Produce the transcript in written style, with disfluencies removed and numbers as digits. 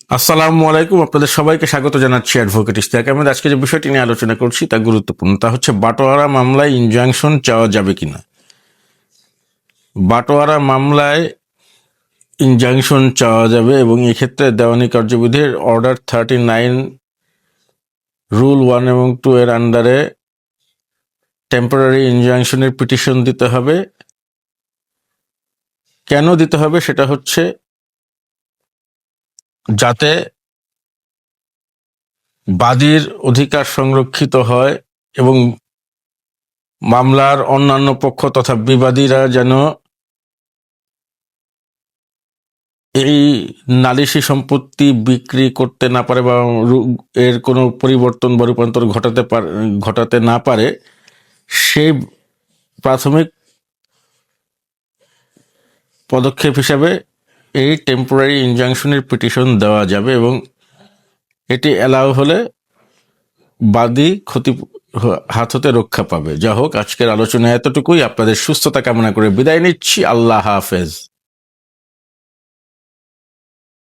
আসসালামু আলাইকুম, আপনাদের সবাইকে স্বাগত জানাচ্ছি অ্যাডভোকেট ইশতিয়াক আহমেদ। আজকে যে বিষয়টি নিয়ে আলোচনা করছি তা গুরুত্বপূর্ণ, তা হচ্ছে বাটোয়ারা মামলায় ইনজাংশন চাওয়া যাবে কিনা। বাটোয়ারা মামলায় ইনজাংশন চাওয়া যাবে এবং এক্ষেত্রে দেওয়ানি কার্যবিধির অর্ডার 39 রুল 1 এবং 2 এর আন্ডারে টেম্পোরারি ইনজাংশনের পিটিশন দিতে হবে। কেন দিতে হবে সেটা হচ্ছে যাতে বাদীর অধিকার সংরক্ষিত হয় এবং মামলার অন্যান্য পক্ষ তথা বিবাদীরা যেন এই নালিশি সম্পত্তি বিক্রি করতে না পারে বা এর কোনো পরিবর্তন বা রূপান্তর ঘটাতে না পারে, সেই প্রাথমিক পদক্ষেপ হিসাবে এই টেম্পোরারি ইনজাংশনের পিটিশন দেওয়া যাবে এবং এটি অ্যালাউ হলে বাদী ক্ষতি হাত হতে রক্ষা পাবে। যা হোক, আজকের আলোচনা এতটুকুই। আপনাদের সুস্থতা কামনা করে বিদায় নিচ্ছি। আল্লাহ হাফেজ।